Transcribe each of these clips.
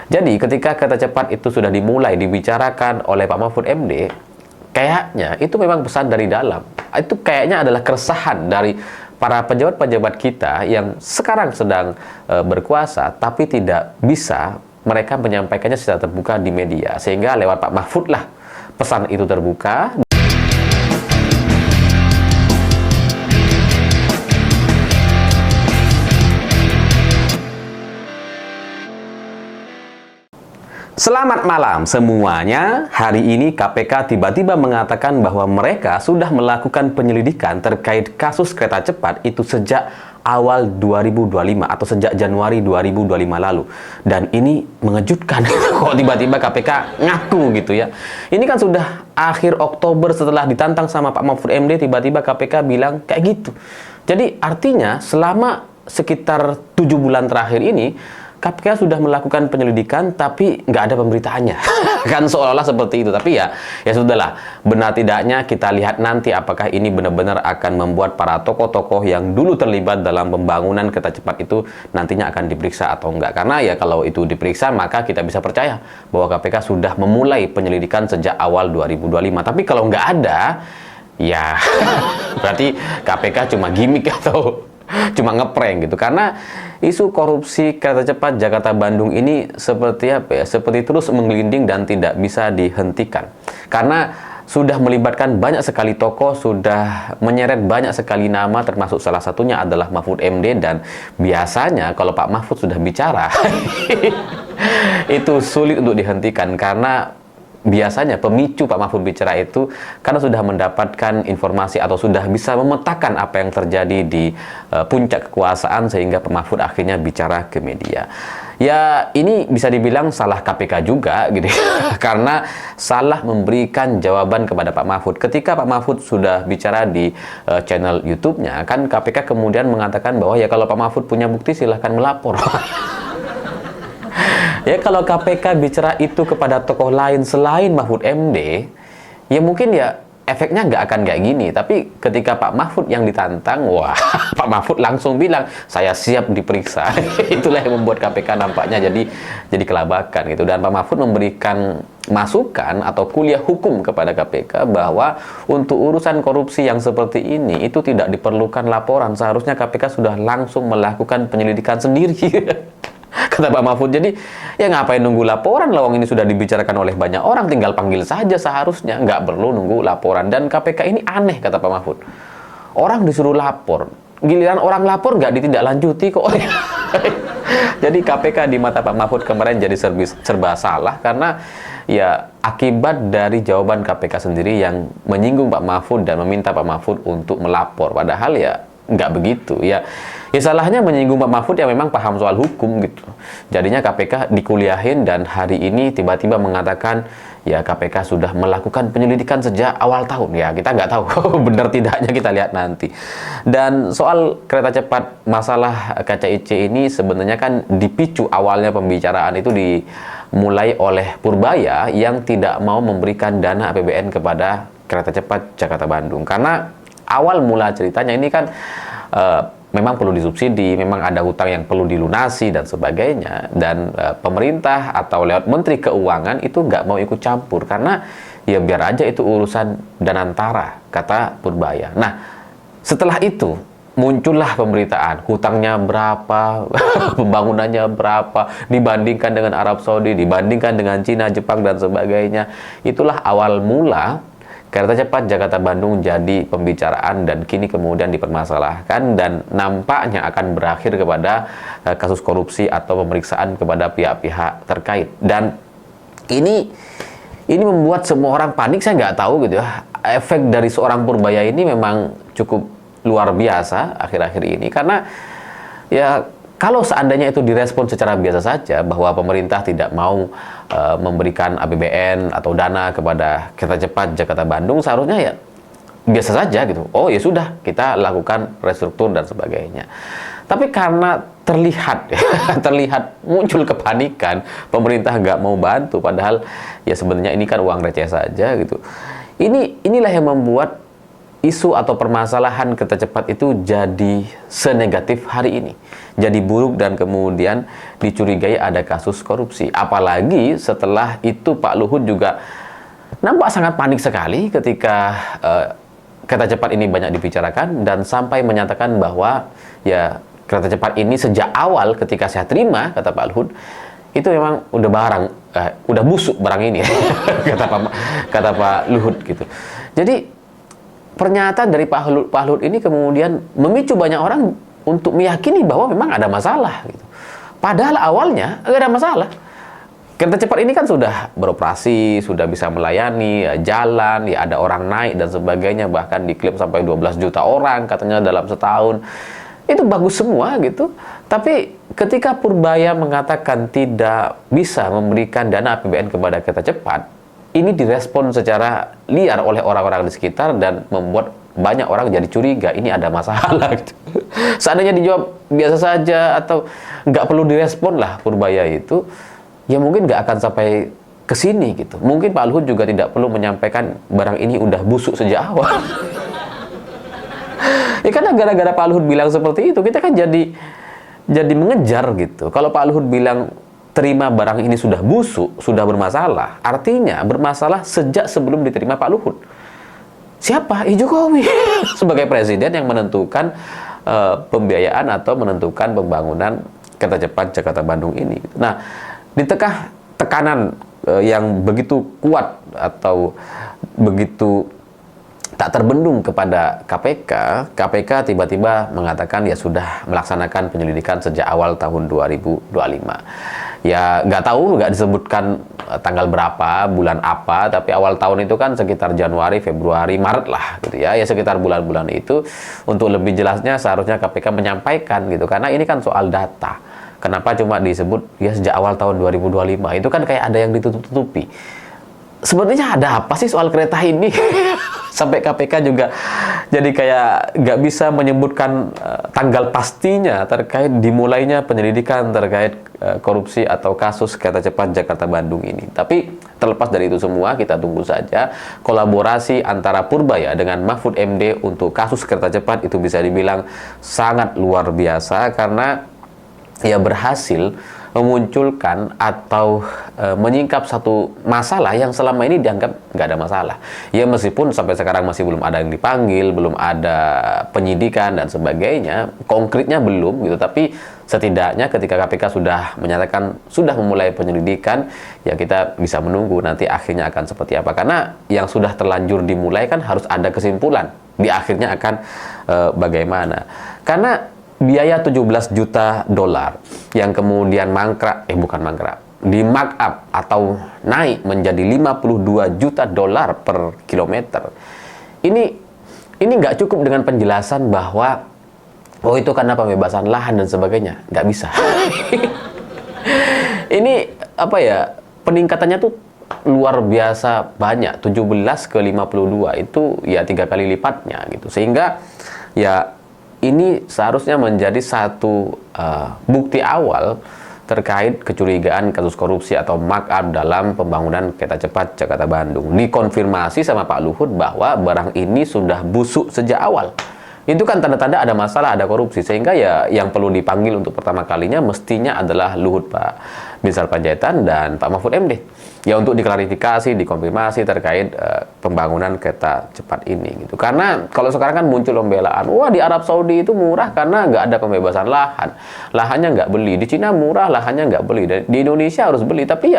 Jadi ketika kereta cepat itu sudah dimulai dibicarakan oleh Pak Mahfud MD, kayaknya itu memang pesan dari dalam. Itu kayaknya adalah keresahan dari para pejabat-pejabat kita yang sekarang sedang berkuasa, tapi tidak bisa mereka menyampaikannya secara terbuka di media. Sehingga lewat Pak Mahfud lah pesan itu terbuka. Selamat malam semuanya. Hari ini KPK tiba-tiba mengatakan bahwa mereka sudah melakukan penyelidikan terkait kasus kereta cepat itu sejak awal 2025 atau sejak Januari 2025 lalu. Dan ini mengejutkan kok tiba-tiba KPK ngaku gitu ya. Ini kan sudah akhir Oktober setelah ditantang sama Pak Mahfud MD, tiba-tiba KPK bilang kayak gitu. Jadi artinya selama sekitar 7 bulan terakhir ini KPK sudah melakukan penyelidikan tapi nggak ada pemberitaannya. Kan seolah-olah seperti itu. Tapi ya sudahlah. Benar tidaknya kita lihat nanti apakah ini benar-benar akan membuat para tokoh-tokoh yang dulu terlibat dalam pembangunan kereta cepat itu nantinya akan diperiksa atau enggak. Karena ya kalau itu diperiksa maka kita bisa percaya bahwa KPK sudah memulai penyelidikan sejak awal 2025. Tapi kalau nggak ada, ya berarti KPK cuma gimmick atau cuma ngeprank gitu. Karena isu korupsi kereta cepat Jakarta-Bandung ini seperti apa ya? Seperti terus menggelinding dan tidak bisa dihentikan. Karena sudah melibatkan banyak sekali tokoh, sudah menyeret banyak sekali nama, termasuk salah satunya adalah Mahfud MD. Dan biasanya kalau Pak Mahfud sudah bicara itu sulit untuk dihentikan, karena biasanya pemicu Pak Mahfud bicara itu karena sudah mendapatkan informasi atau sudah bisa memetakan apa yang terjadi di puncak kekuasaan sehingga Pak Mahfud akhirnya bicara ke media. Ya ini bisa dibilang salah KPK juga gitu karena salah memberikan jawaban kepada Pak Mahfud. Ketika Pak Mahfud sudah bicara di channel YouTube-nya, kan KPK kemudian mengatakan bahwa ya kalau Pak Mahfud punya bukti silahkan melapor. Ya kalau KPK bicara itu kepada tokoh lain selain Mahfud MD, ya mungkin ya efeknya nggak akan kayak gini. Tapi ketika Pak Mahfud yang ditantang, wah Pak Mahfud langsung bilang saya siap diperiksa. Itulah yang membuat KPK nampaknya jadi kelabakan gitu. Dan Pak Mahfud memberikan masukan atau kuliah hukum kepada KPK bahwa untuk urusan korupsi yang seperti ini itu tidak diperlukan laporan. Seharusnya KPK sudah langsung melakukan penyelidikan sendiri. Kata Pak Mahfud. Jadi ya ngapain nunggu laporan, lawang ini sudah dibicarakan oleh banyak orang, tinggal panggil saja seharusnya, nggak perlu nunggu laporan. Dan KPK ini aneh, kata Pak Mahfud, orang disuruh lapor, giliran orang lapor nggak ditindaklanjuti kok. Jadi KPK di mata Pak Mahfud kemarin jadi serba salah karena ya akibat dari jawaban KPK sendiri yang menyinggung Pak Mahfud dan meminta Pak Mahfud untuk melapor, padahal ya nggak begitu ya. Ya salahnya menyinggung Pak Mahfud yang memang paham soal hukum gitu. Jadinya KPK dikuliahin dan hari ini tiba-tiba mengatakan ya KPK sudah melakukan penyelidikan sejak awal tahun. Ya kita nggak tahu benar tidaknya, kita lihat nanti. Dan soal kereta cepat, masalah KCIC ini sebenarnya kan dipicu awalnya pembicaraan itu dimulai oleh Purbaya yang tidak mau memberikan dana APBN kepada kereta cepat Jakarta-Bandung. Karena awal mula ceritanya ini kan memang perlu disubsidi, memang ada hutang yang perlu dilunasi dan sebagainya, dan pemerintah atau lewat Menteri Keuangan itu nggak mau ikut campur karena ya biar aja itu urusan Danantara, kata Purbaya. Nah setelah itu muncullah pemberitaan hutangnya berapa, pembangunannya berapa, dibandingkan dengan Arab Saudi, dibandingkan dengan Cina, Jepang dan sebagainya. Itulah awal mula kereta cepat Jakarta-Bandung jadi pembicaraan dan kini kemudian dipermasalahkan dan nampaknya akan berakhir kepada kasus korupsi atau pemeriksaan kepada pihak-pihak terkait. Dan ini membuat semua orang panik. Saya nggak tahu gitu ya, efek dari seorang Purbaya ini memang cukup luar biasa akhir-akhir ini, karena ya kalau seandainya itu direspon secara biasa saja bahwa pemerintah tidak mau memberikan APBN atau dana kepada kereta cepat Jakarta-Bandung, seharusnya ya biasa saja gitu. Oh ya sudah, kita lakukan restruktur dan sebagainya. Tapi karena terlihat muncul kepanikan, pemerintah nggak mau bantu, padahal ya sebenarnya ini kan uang receh saja gitu. Inilah yang membuat isu atau permasalahan kereta cepat itu jadi senegatif hari ini, jadi buruk dan kemudian dicurigai ada kasus korupsi. Apalagi setelah itu Pak Luhut juga nampak sangat panik sekali ketika kereta cepat ini banyak dibicarakan dan sampai menyatakan bahwa ya kereta cepat ini sejak awal ketika saya terima, kata Pak Luhut, itu memang udah busuk barang ini kata Pak Luhut gitu. Jadi pernyataan dari Pak Luhut ini kemudian memicu banyak orang untuk meyakini bahwa memang ada masalah gitu. Padahal awalnya nggak ada masalah. Kereta cepat ini kan sudah beroperasi, sudah bisa melayani, ya, jalan, ya ada orang naik dan sebagainya, bahkan diklaim sampai 12 juta orang katanya dalam setahun. Itu bagus semua gitu. Tapi ketika Purbaya mengatakan tidak bisa memberikan dana APBN kepada kereta cepat, ini direspon secara liar oleh orang-orang di sekitar dan membuat banyak orang jadi curiga ini ada masalah gitu. Seandainya dijawab biasa saja atau nggak perlu direspon lah Purbaya itu, ya mungkin nggak akan sampai ke sini gitu. Mungkin Pak Luhut juga tidak perlu menyampaikan barang ini udah busuk sejak awal. Ya karena gara-gara Pak Luhut bilang seperti itu, kita kan jadi mengejar gitu. Kalau Pak Luhut bilang terima barang ini sudah busuk, sudah bermasalah, artinya bermasalah sejak sebelum diterima Pak Luhut. Siapa? Jokowi sebagai presiden yang menentukan pembiayaan atau menentukan pembangunan kereta cepat Jakarta Bandung ini. Nah, di tengah tekanan yang begitu kuat atau begitu tak terbendung kepada KPK tiba-tiba mengatakan ya sudah melaksanakan penyelidikan sejak awal tahun 2025. Ya nggak tahu, nggak disebutkan tanggal berapa, bulan apa, tapi awal tahun itu kan sekitar Januari, Februari, Maret lah gitu ya. Ya sekitar bulan-bulan itu. Untuk lebih jelasnya seharusnya KPK menyampaikan gitu, karena ini kan soal data. Kenapa cuma disebut ya sejak awal tahun 2025? Itu kan kayak ada yang ditutup-tutupi. Sebenarnya ada apa sih soal kereta ini? Sampai KPK juga jadi kayak nggak bisa menyebutkan tanggal pastinya terkait dimulainya penyelidikan terkait korupsi atau kasus kereta cepat Jakarta Bandung ini. Tapi terlepas dari itu semua, kita tunggu saja kolaborasi antara Purbaya dengan Mahfud MD untuk kasus kereta cepat itu bisa dibilang sangat luar biasa karena ya berhasil memunculkan atau menyingkap satu masalah yang selama ini dianggap nggak ada masalah. Ya meskipun sampai sekarang masih belum ada yang dipanggil, belum ada penyidikan dan sebagainya, konkretnya belum gitu. Tapi setidaknya ketika KPK sudah menyatakan sudah memulai penyelidikan, ya kita bisa menunggu nanti akhirnya akan seperti apa. Karena yang sudah terlanjur dimulai kan harus ada kesimpulan. Di akhirnya akan bagaimana. Karena biaya 17 juta dolar yang kemudian di markup atau naik menjadi 52 juta dolar per kilometer. Ini nggak cukup dengan penjelasan bahwa oh itu karena pembebasan lahan dan sebagainya. Nggak bisa. Ini apa ya, peningkatannya tuh luar biasa banyak, 17 ke 52 itu ya 3 kali lipatnya gitu. Sehingga ya ini seharusnya menjadi satu bukti awal terkait kecurigaan kasus korupsi atau markup dalam pembangunan kereta cepat Jakarta Bandung. Dikonfirmasi sama Pak Luhut bahwa barang ini sudah busuk sejak awal. Itu kan tanda-tanda ada masalah, ada korupsi. Sehingga ya yang perlu dipanggil untuk pertama kalinya mestinya adalah Luhut Pak Binsar Panjaitan dan Pak Mahfud MD. Ya untuk diklarifikasi, dikonfirmasi terkait pembangunan kereta cepat ini gitu. Karena kalau sekarang kan muncul pembelaan, wah di Arab Saudi itu murah karena nggak ada pembebasan lahan, lahannya nggak beli. Di Cina murah, lahannya nggak beli. Di Indonesia harus beli. Tapi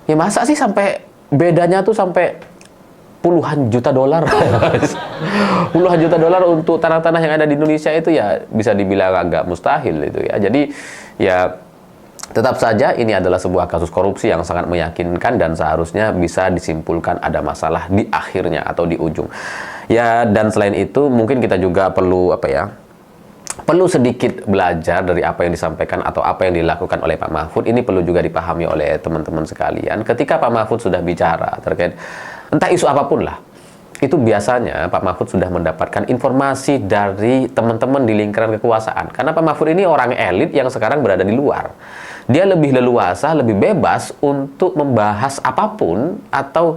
ya masa sih sampai bedanya tuh sampai puluhan juta dolar. Puluhan juta dolar untuk tanah-tanah yang ada di Indonesia itu ya bisa dibilang agak mustahil itu ya. Jadi ya tetap saja ini adalah sebuah kasus korupsi yang sangat meyakinkan dan seharusnya bisa disimpulkan ada masalah di akhirnya atau di ujung. Ya dan selain itu mungkin kita juga perlu perlu sedikit belajar dari apa yang disampaikan atau apa yang dilakukan oleh Pak Mahfud. Ini perlu juga dipahami oleh teman-teman sekalian. Ketika Pak Mahfud sudah bicara terkait entah isu apapun lah, itu biasanya Pak Mahfud sudah mendapatkan informasi dari teman-teman di lingkaran kekuasaan. Karena Pak Mahfud ini orang elit yang sekarang berada di luar. Dia lebih leluasa, lebih bebas untuk membahas apapun atau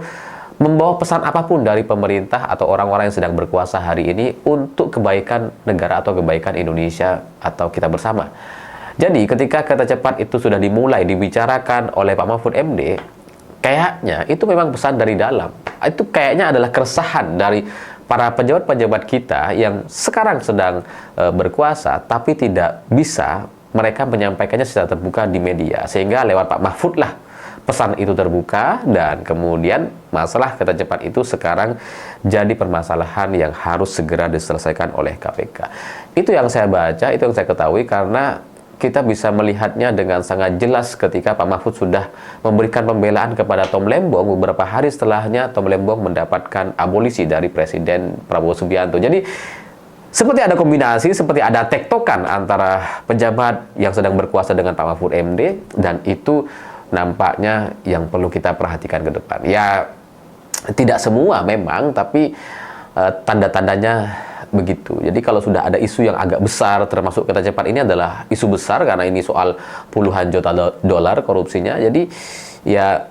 membawa pesan apapun dari pemerintah atau orang-orang yang sedang berkuasa hari ini untuk kebaikan negara atau kebaikan Indonesia atau kita bersama. Jadi ketika kereta cepat itu sudah dimulai dibicarakan oleh Pak Mahfud MD, kayaknya itu memang pesan dari dalam. Itu kayaknya adalah keresahan dari para pejabat-pejabat kita yang sekarang sedang berkuasa, tapi tidak bisa mereka menyampaikannya secara terbuka di media. Sehingga lewat Pak Mahfud lah pesan itu terbuka, dan kemudian masalah kereta cepat itu sekarang jadi permasalahan yang harus segera diselesaikan oleh KPK. Itu yang saya baca, itu yang saya ketahui, karena kita bisa melihatnya dengan sangat jelas ketika Pak Mahfud sudah memberikan pembelaan kepada Tom Lembong. Beberapa hari setelahnya Tom Lembong mendapatkan abolisi dari Presiden Prabowo Subianto. Jadi seperti ada kombinasi, seperti ada tektokan antara pejabat yang sedang berkuasa dengan Pak Mahfud MD, dan itu nampaknya yang perlu kita perhatikan ke depan. Ya, tidak semua memang, tapi tanda-tandanya begitu. Jadi kalau sudah ada isu yang agak besar, termasuk kereta cepat ini adalah isu besar karena ini soal puluhan juta dolar korupsinya. Jadi ya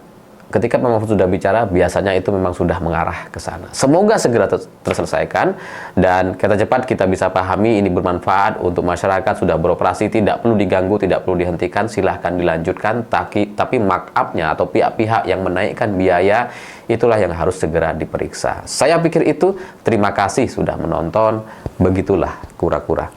ketika Pak Mahfud sudah bicara, biasanya itu memang sudah mengarah ke sana. Semoga segera terselesaikan, dan kereta cepat kita bisa pahami ini bermanfaat untuk masyarakat, sudah beroperasi, tidak perlu diganggu, tidak perlu dihentikan, silahkan dilanjutkan, tapi markup-nya atau pihak-pihak yang menaikkan biaya, itulah yang harus segera diperiksa. Saya pikir itu. Terima kasih sudah menonton. Begitulah kura-kura.